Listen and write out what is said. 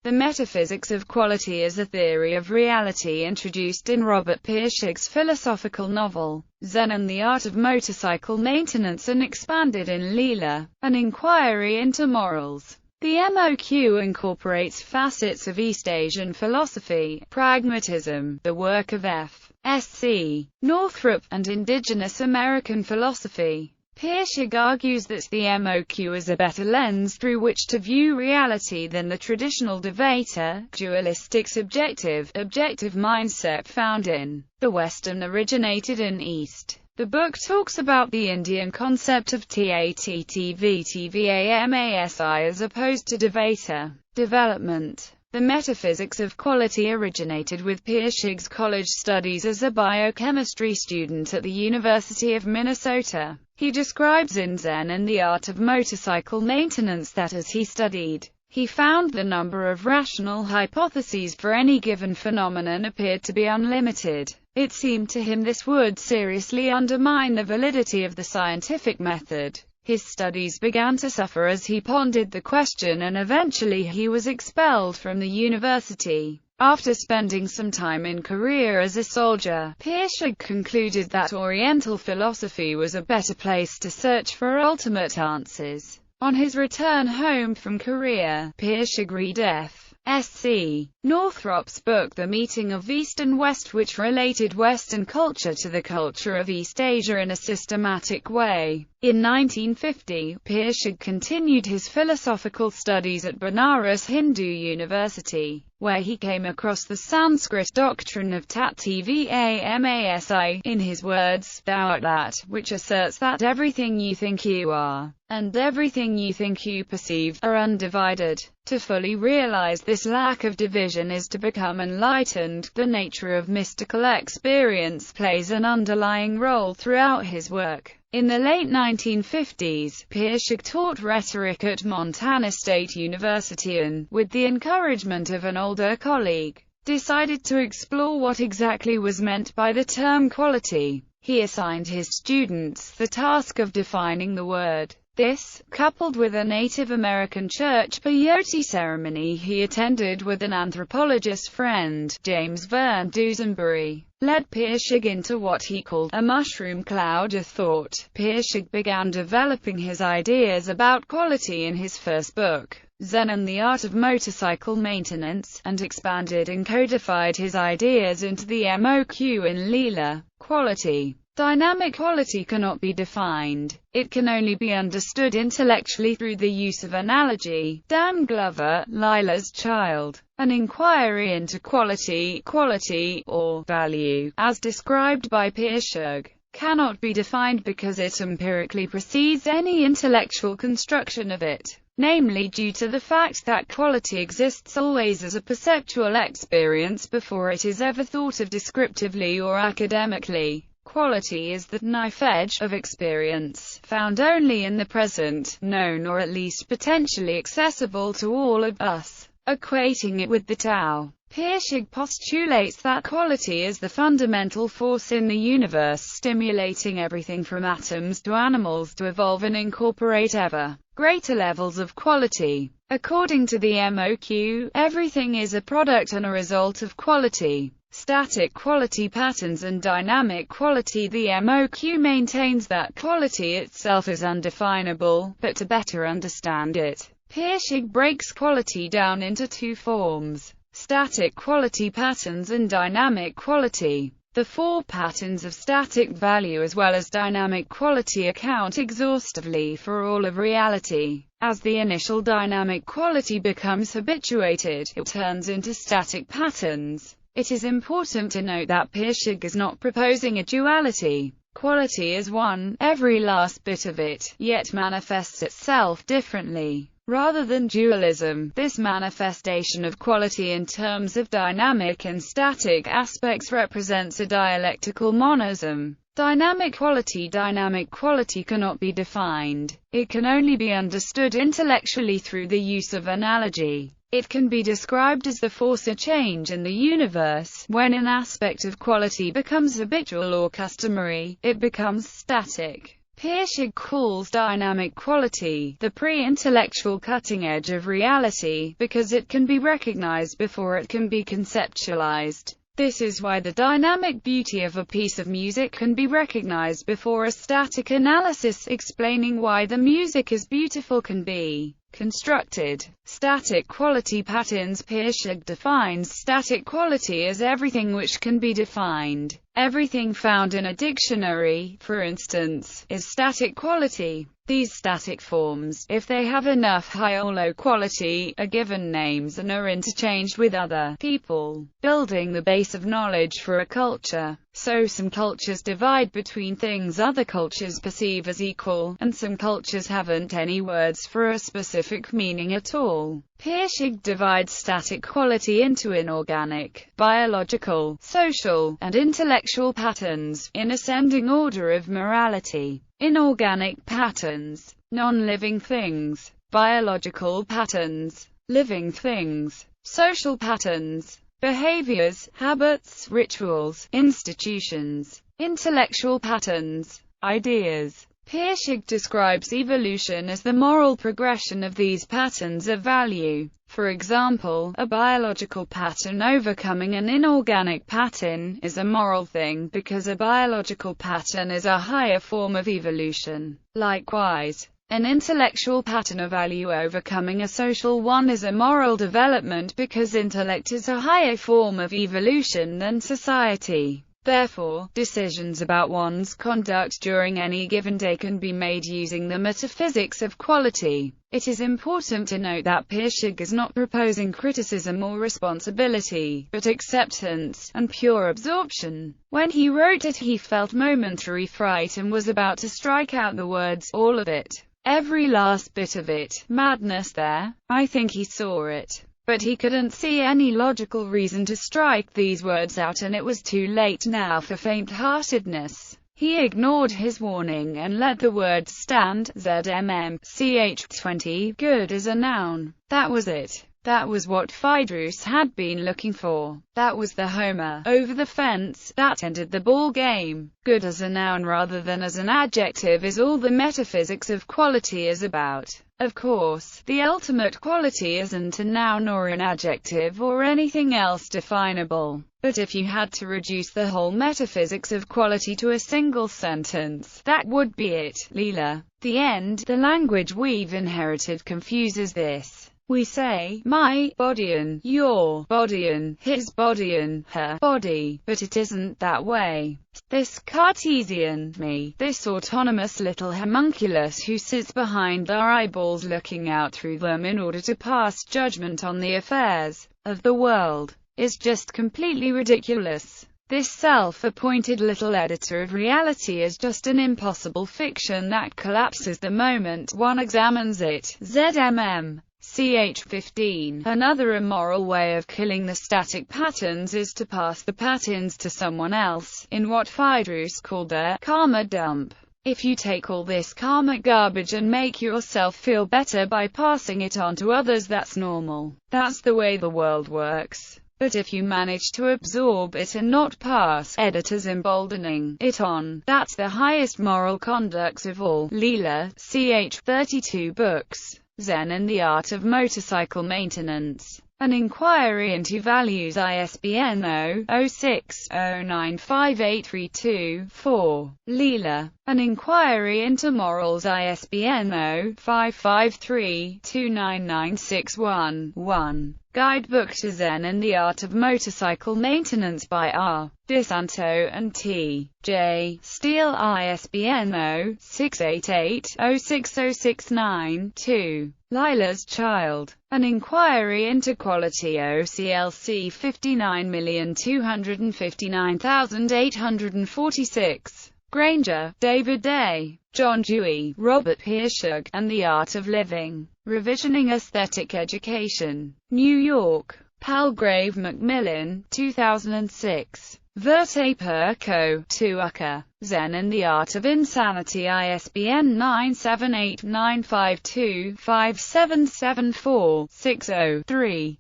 The Metaphysics of Quality is a theory of reality introduced in Robert Pirsig's philosophical novel, Zen and the Art of Motorcycle Maintenance, and expanded in Lila, An Inquiry into Morals. The MOQ incorporates facets of East Asian philosophy, pragmatism, the work of F.S.C. Northrop, and indigenous American philosophy. Pirsig argues that the MOQ is a better lens through which to view reality than the traditional Dvaita, dualistic objective mindset found in the West and originated in East. The book talks about the Indian concept of TATTVTVAMASI as opposed to Dvaita development. The Metaphysics of Quality originated with Pirsig's college studies as a biochemistry student at the University of Minnesota. He describes in Zen and the Art of Motorcycle Maintenance that as he studied, he found the number of rational hypotheses for any given phenomenon appeared to be unlimited. It seemed to him this would seriously undermine the validity of the scientific method. His studies began to suffer as he pondered the question, and eventually he was expelled from the university. After spending some time in Korea as a soldier, Pirsig concluded that Oriental philosophy was a better place to search for ultimate answers. On his return home from Korea, Pirsig read F.S.C. Northrop's book The Meeting of East and West, which related Western culture to the culture of East Asia in a systematic way. In 1950, Pirsig continued his philosophical studies at Banaras Hindu University, where he came across the Sanskrit doctrine of Tatvamasi, in his words, "Thou art that," which asserts that everything you think you are, and everything you think you perceive, are undivided. To fully realize this lack of division is to become enlightened. The nature of mystical experience plays an underlying role throughout his work. In the late 1950s, Pirsig taught rhetoric at Montana State University and, with the encouragement of an older colleague, decided to explore what exactly was meant by the term quality. He assigned his students the task of defining the word. This, coupled with a Native American church peyote ceremony he attended with an anthropologist friend, James Verne Dusenberry, led Pirsig into what he called a mushroom cloud of thought. Pirsig began developing his ideas about quality in his first book, Zen and the Art of Motorcycle Maintenance, and expanded and codified his ideas into the MOQ in Lila, Quality. Dynamic quality cannot be defined. It can only be understood intellectually through the use of analogy. Dan Glover, Lila's Child. An Inquiry into Quality, or value, as described by Pirsig, cannot be defined because it empirically precedes any intellectual construction of it, namely due to the fact that quality exists always as a perceptual experience before it is ever thought of descriptively or academically. Quality is the knife edge of experience, found only in the present, known or at least potentially accessible to all of us, equating it with the Tao. Pirsig postulates that quality is the fundamental force in the universe, stimulating everything from atoms to animals to evolve and incorporate ever greater levels of quality. According to the MOQ, everything is a product and a result of quality. Static quality patterns and dynamic quality. The MOQ maintains that quality itself is undefinable, but to better understand it, Pirsig breaks quality down into two forms: static quality patterns and dynamic quality. The four patterns of static value as well as dynamic quality account exhaustively for all of reality. As the initial dynamic quality becomes habituated, it turns into static patterns. It is important to note that Pirsig is not proposing a duality. Quality is one, every last bit of it, yet manifests itself differently. Rather than dualism, this manifestation of quality in terms of dynamic and static aspects represents a dialectical monism. Dynamic quality cannot be defined. It can only be understood intellectually through the use of analogy. It can be described as the force of change in the universe. When an aspect of quality becomes habitual or customary, it becomes static. Pirsig calls dynamic quality the pre-intellectual cutting edge of reality, because it can be recognized before it can be conceptualized. This is why the dynamic beauty of a piece of music can be recognized before a static analysis explaining why the music is beautiful can be constructed. Static quality patterns. Pirsig defines static quality as everything which can be defined. Everything found in a dictionary, for instance, is static quality. These static forms, if they have enough high or low quality, are given names and are interchanged with other people, building the base of knowledge for a culture. So some cultures divide between things other cultures perceive as equal, and some cultures haven't any words for a specific meaning at all. Pirsig divides static quality into inorganic, biological, social, and intellectual patterns, in ascending order of morality. Inorganic patterns, non-living things; biological patterns, living things; social patterns, behaviors, habits, rituals, institutions; intellectual patterns, ideas. Pirsig describes evolution as the moral progression of these patterns of value. For example, a biological pattern overcoming an inorganic pattern is a moral thing because a biological pattern is a higher form of evolution. Likewise, an intellectual pattern of value overcoming a social one is a moral development because intellect is a higher form of evolution than society. Therefore, decisions about one's conduct during any given day can be made using the metaphysics of quality. It is important to note that Pirsig is not proposing criticism or responsibility, but acceptance and pure absorption. When he wrote it, he felt momentary fright and was about to strike out the words, all of it, every last bit of it, madness there. I think he saw it. But he couldn't see any logical reason to strike these words out, and it was too late now for faint-heartedness. He ignored his warning and let the words stand. ZMM, ch20, good as a noun. That was it. That was what Phaedrus had been looking for. That was the homer over the fence that ended the ball game. Good as a noun rather than as an adjective is all the metaphysics of quality is about. Of course, the ultimate quality isn't a noun or an adjective or anything else definable. But if you had to reduce the whole metaphysics of quality to a single sentence, that would be it. Lila. The end. The language we've inherited confuses this. We say, my body and your body and his body and her body, but it isn't that way. This Cartesian me, this autonomous little homunculus who sits behind our eyeballs looking out through them in order to pass judgment on the affairs of the world, is just completely ridiculous. This self-appointed little editor of reality is just an impossible fiction that collapses the moment one examines it. ZMM. ch15. Another immoral way of killing the static patterns is to pass the patterns to someone else, in what Phaedrus called their karma dump. If you take all this karma garbage and make yourself feel better by passing it on to others, that's normal. That's the way the world works. But if you manage to absorb it and not pass editors emboldening it on, that's the highest moral conduct of all. Lila, ch 32 books. Zen and the Art of Motorcycle Maintenance. An Inquiry into Values, ISBN 0-06-095832-4. Lila. An Inquiry into Morals, ISBN 0-553-29961-1. Guidebook to Zen and the Art of Motorcycle Maintenance by R. DeSanto and T. J. Steele, ISBN 0-688-06069-2. Lila's Child. An Inquiry into Quality, OCLC 59259846. Granger, David Day, John Dewey, Robert Pirsig, and the Art of Living. Revisioning Aesthetic Education. New York. Palgrave Macmillan, 2006. Verte Perco, Tuuka. Zen and the Art of Insanity, ISBN 978-952-5774-60-3.